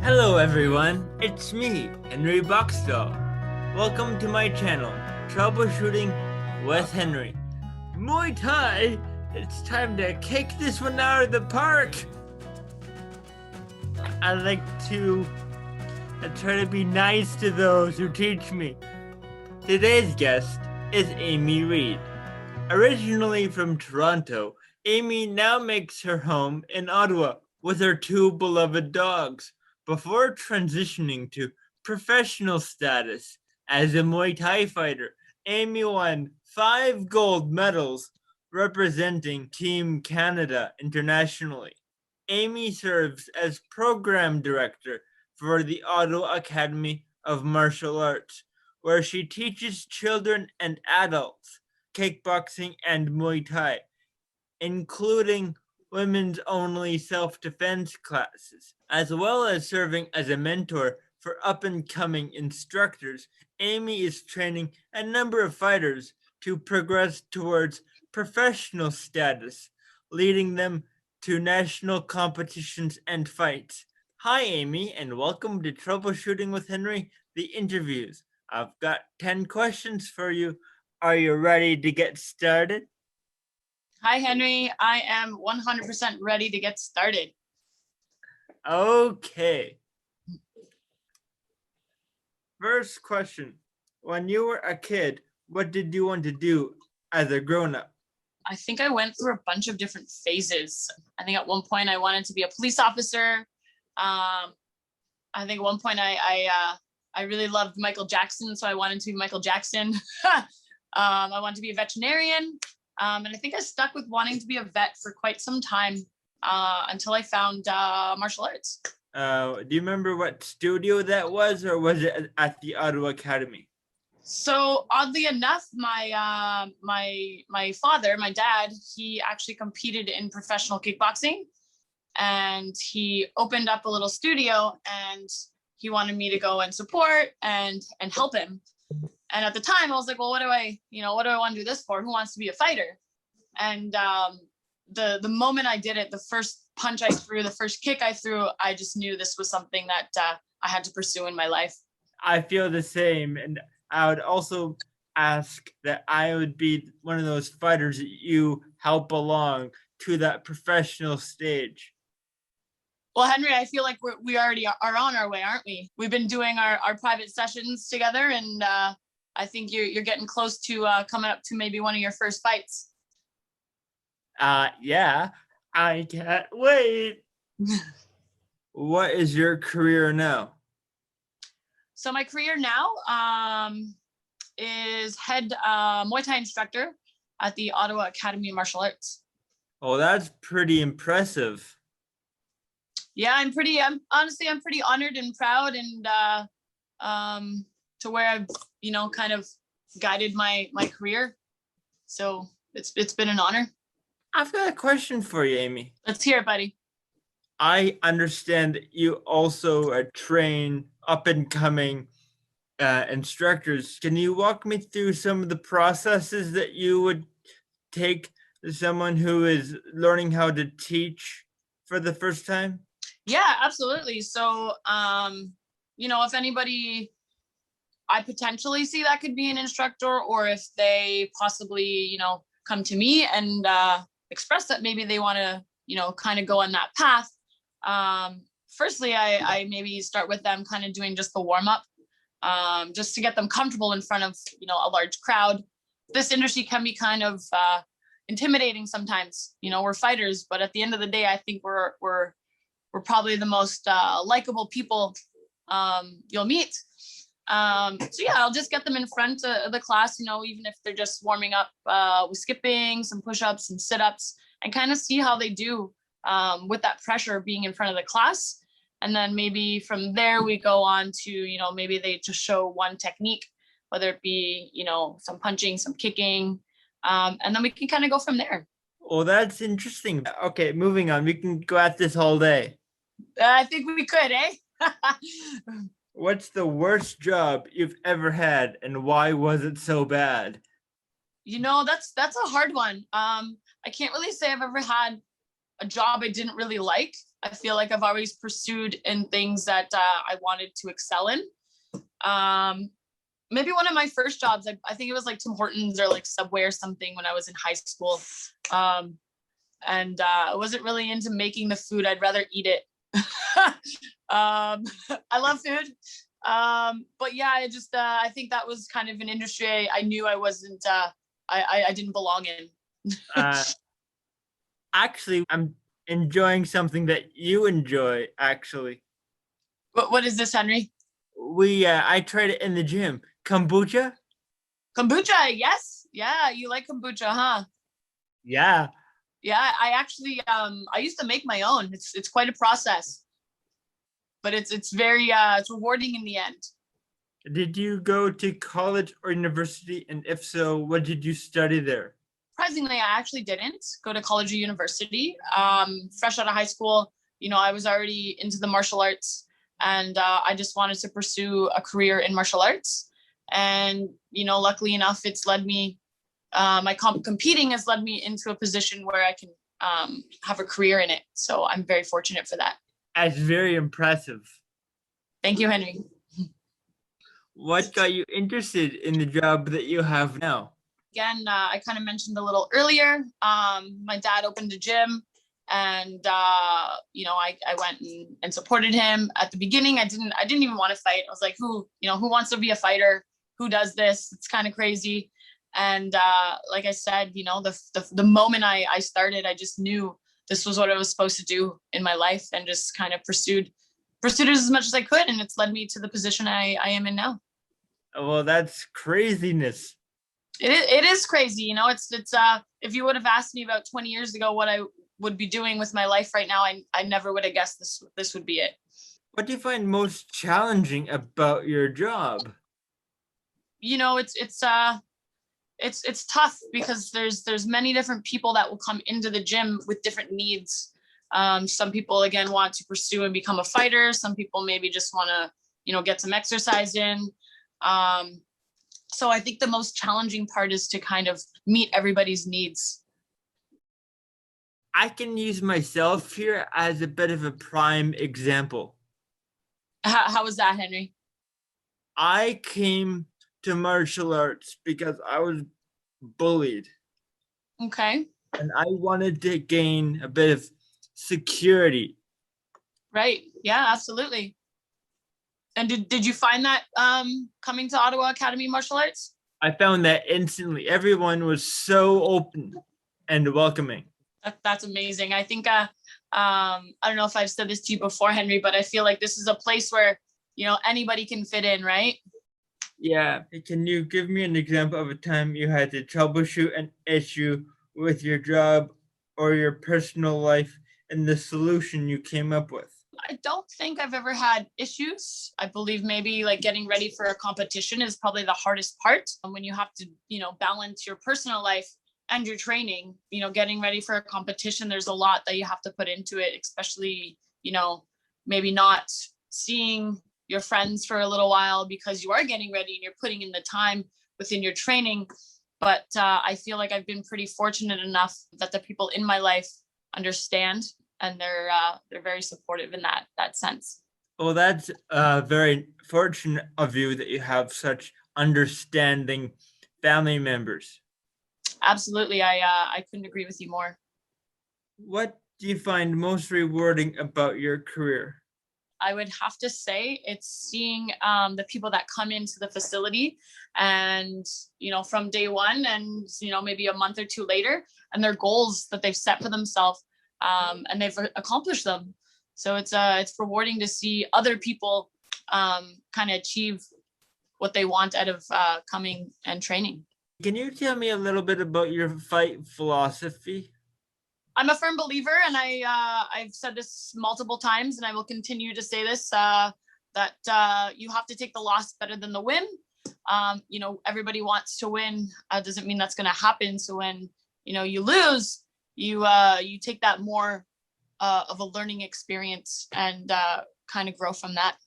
Hello everyone, it's me, Henry Boxstall. Welcome to my channel, Troubleshooting with Henry. Muay Thai, it's time to kick this one out of the park. I like to try to be nice to those who teach me. Today's guest is Amy Reed. Originally from Toronto, Amy now makes her home in Ottawa with her two beloved dogs before transitioning to professional status as a Muay Thai fighter. Amy won 5 gold medals representing Team Canada internationally. Amy serves as program director for the Ottawa Academy of Martial Arts, where she teaches children and adults kickboxing and Muay Thai, including women's only self-defense classes, as well as serving as a mentor for up-and-coming instructors. Amy is training a number of fighters to progress towards professional status, leading them to national competitions and fights. Hi, Amy, and welcome to Troubleshooting with Henry, the interviews. I've got 10 questions for you. Are you ready to get started? Hi, Henry. I am 100% ready to get started. Okay. First question. When you were a kid, what did you want to do as a grown-up? I think I went through a bunch of different phases. I think at one point I wanted to be a police officer. I think at one point I really loved Michael Jackson, so I wanted to be Michael Jackson. I wanted to be a veterinarian. And I think I stuck with wanting to be a vet for quite some time until I found martial arts. Do you remember what studio that was, or was it at the Ottawa Academy? So oddly enough, my father, my dad, he actually competed in professional kickboxing, and he opened up a little studio, and he wanted me to go and support and help him. And at the time I was like, well, what do I want to do this for? Who wants to be a fighter? And the moment I did it, the first punch I threw, the first kick I threw, I just knew this was something that I had to pursue in my life. I feel the same. And I would also ask that I would be one of those fighters that you help along to that professional stage. Well, Henry, I feel like we already are on our way, aren't we? We've been doing our private sessions together, and I think you're getting close to coming up to maybe one of your first fights. Yeah, I can't wait. What is your career now? So my career now is head Muay Thai instructor at the Ottawa Academy of Martial Arts. Oh, that's pretty impressive. Yeah, I'm pretty honored and proud, and to where I've kind of guided my career. So it's been an honor. I've got a question for you, Amy. Let's hear it, buddy. I understand that you also train up-and-coming instructors. Can you walk me through some of the processes that you would take to someone who is learning how to teach for the first time? Yeah, absolutely. So, if anybody I potentially see that could be an instructor, or if they possibly, come to me and express that maybe they want to, kind of go on that path. Firstly, I maybe start with them kind of doing just the warm up, just to get them comfortable in front of, a large crowd. This industry can be kind of intimidating sometimes. We're fighters, but at the end of the day, I think we're probably the most likable people you'll meet. So yeah, I'll just get them in front of the class, even if they're just warming up with skipping, some push-ups and sit-ups, and kind of see how they do with that pressure being in front of the class. And then maybe from there we go on to, maybe they just show one technique, whether it be, some punching, some kicking, and then we can kind of go from there. Oh, that's interesting. Okay, moving on. We can go at this all day. I think we could, eh? What's the worst job you've ever had, and why was it so bad? That's a hard one. I can't really say I've ever had a job I didn't really like. I feel like I've always pursued in things that I wanted to excel in. Maybe one of my first jobs, I think it was like Tim Hortons or like Subway or something when I was in high school. And I wasn't really into making the food. I'd rather eat it. I love food. But yeah, I think that was kind of an industry I knew I wasn't, I didn't belong in. Actually, I'm enjoying something that you enjoy, actually. What is this, Henry? I tried it in the gym. Kombucha? Kombucha, yes. Yeah, you like kombucha, huh? Yeah. Yeah, I actually I used to make my own. It's quite a process. But it's very it's rewarding in the end. Did you go to college or university? And if so, what did you study there? Surprisingly, I actually didn't go to college or university. Fresh out of high school, I was already into the martial arts, and I just wanted to pursue a career in martial arts. And luckily enough, it's led me. Competing has led me into a position where I can have a career in it. So I'm very fortunate for that. That's very impressive. Thank you, Henry. What got you interested in the job that you have now? Again, I kind of mentioned a little earlier. My dad opened a gym, and I went and supported him. At the beginning, I didn't even want to fight. I was like, who wants to be a fighter? Who does this? It's kind of crazy. And like I said, the moment I started, I just knew this was what I was supposed to do in my life, and just kind of pursued it as much as I could, and it's led me to the position I am in now. Well, that's craziness. It is crazy. It's if you would have asked me about 20 years ago what I would be doing with my life right now, I never would have guessed this would be it. What do you find most challenging about your job? It's tough because there's many different people that will come into the gym with different needs. Some people again want to pursue and become a fighter. Some people maybe just want to get some exercise in. So I think the most challenging part is to kind of meet everybody's needs. I can use myself here as a bit of a prime example. How was that, Henry? I came to martial arts because I was bullied. Okay. And I wanted to gain a bit of security. Right. Yeah, absolutely. And did you find that coming to Ottawa Academy Martial Arts? I found that instantly. Everyone was so open and welcoming. That's amazing. I think I don't know if I've said this to you before, Henry, but I feel like this is a place where anybody can fit in, right? Yeah. Can you give me an example of a time you had to troubleshoot an issue with your job or your personal life and the solution you came up with? I don't think I've ever had issues. I believe maybe like getting ready for a competition is probably the hardest part. And when you have to, balance your personal life and your training, getting ready for a competition, there's a lot that you have to put into it, especially, maybe not seeing your friends for a little while because you are getting ready and you're putting in the time within your training. But I feel like I've been pretty fortunate enough that the people in my life understand, and they're very supportive in that sense. Well, that's very fortunate of you that you have such understanding family members. Absolutely. I couldn't agree with you more. What do you find most rewarding about your career? I would have to say it's seeing the people that come into the facility and, from day one and, maybe a month or two later, and their goals that they've set for themselves, and they've accomplished them. So it's rewarding to see other people kind of achieve what they want out of coming and training. Can you tell me a little bit about your fight philosophy? I'm a firm believer, and I've said this multiple times, and I will continue to say this, that you have to take the loss better than the win. Everybody wants to win. Doesn't mean that's going to happen. So when, you lose, you take that more of a learning experience and kind of grow from that.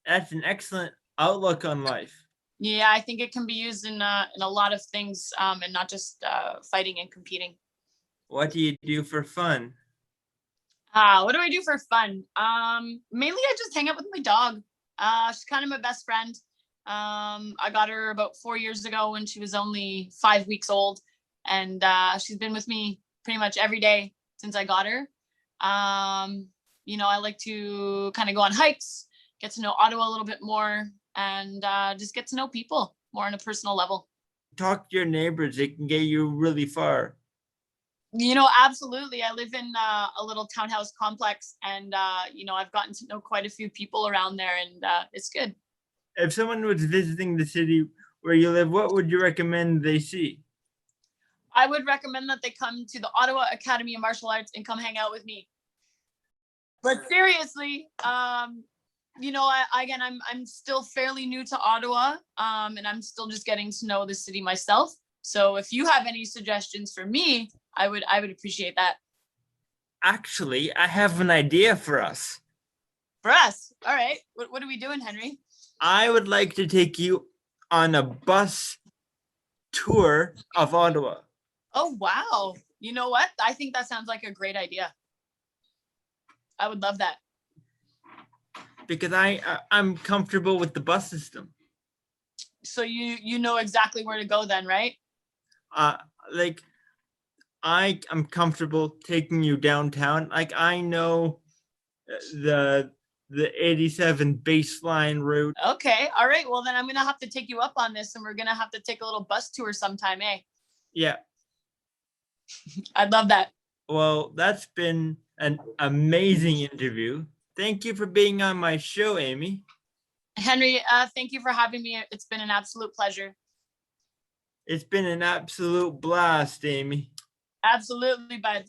That's an excellent outlook on life. Yeah, I think it can be used in a lot of things, and not just fighting and competing. What do you do for fun? What do I do for fun? Mainly I just hang out with my dog. She's kind of my best friend. I got her about 4 years ago when she was only 5 weeks old, and she's been with me pretty much every day since I got her. I like to kind of go on hikes, get to know Ottawa a little bit more, and just get to know people more on a personal level. Talk to your neighbors, it can get you really far. Absolutely. I live in a little townhouse complex, and I've gotten to know quite a few people around there, and it's good. If someone was visiting the city where you live, what would you recommend they see? I would recommend that they come to the Ottawa Academy of Martial Arts and come hang out with me. But seriously, I'm still fairly new to Ottawa, and I'm still just getting to know the city myself. So if you have any suggestions for me, I would appreciate that. Actually, I have an idea for us. For us? All right. What are we doing, Henry? I would like to take you on a bus tour of Ottawa. Oh, wow. You know what? I think that sounds like a great idea. I would love that. Because I'm comfortable with the bus system. So you know exactly where to go then, right? I am comfortable taking you downtown. Like, I know the 87 baseline route. Okay, all right. Well, then I'm gonna have to take you up on this, and we're gonna have to take a little bus tour sometime, eh? Yeah. I'd love that. Well, that's been an amazing interview. Thank you for being on my show, Amy. Henry, thank you for having me. It's been an absolute pleasure. It's been an absolute blast, Amy. Absolutely, bud.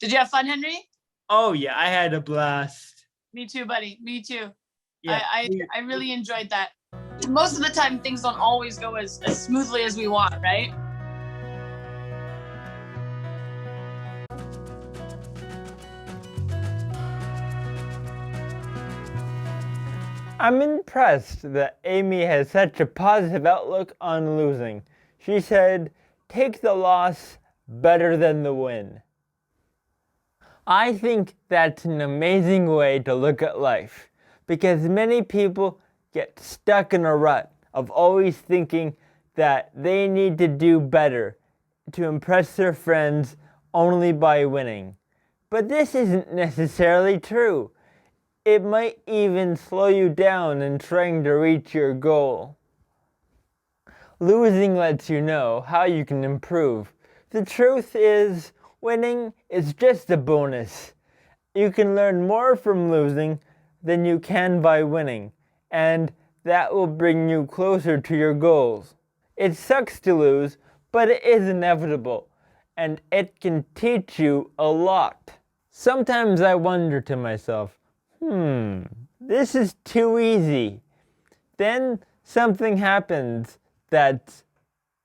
Did you have fun, Henry? Oh yeah, I had a blast. Me too, buddy. Me too. Yeah, I really enjoyed that. Most of the time, things don't always go as smoothly as we want, right? I'm impressed that Amy has such a positive outlook on losing. She said, take the loss better than the win. I think that's an amazing way to look at life, because many people get stuck in a rut of always thinking that they need to do better to impress their friends only by winning. But this isn't necessarily true. It might even slow you down in trying to reach your goal. Losing lets you know how you can improve. The truth is, winning is just a bonus. You can learn more from losing than you can by winning, and that will bring you closer to your goals. It sucks to lose, but it is inevitable, and it can teach you a lot. Sometimes I wonder to myself, this is too easy. Then something happens that's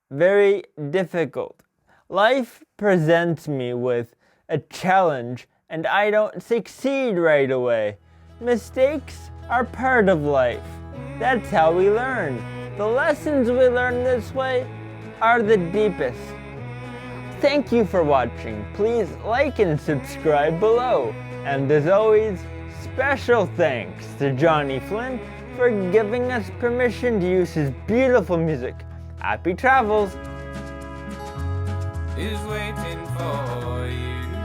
very difficult. Life presents me with a challenge and I don't succeed right away. Mistakes are part of life. That's how we learn. The lessons we learn this way are the deepest. Thank you for watching. Please like and subscribe below. And as always, special thanks to Johnny Flynn for giving us permission to use his beautiful music. Happy travels! Is waiting for you.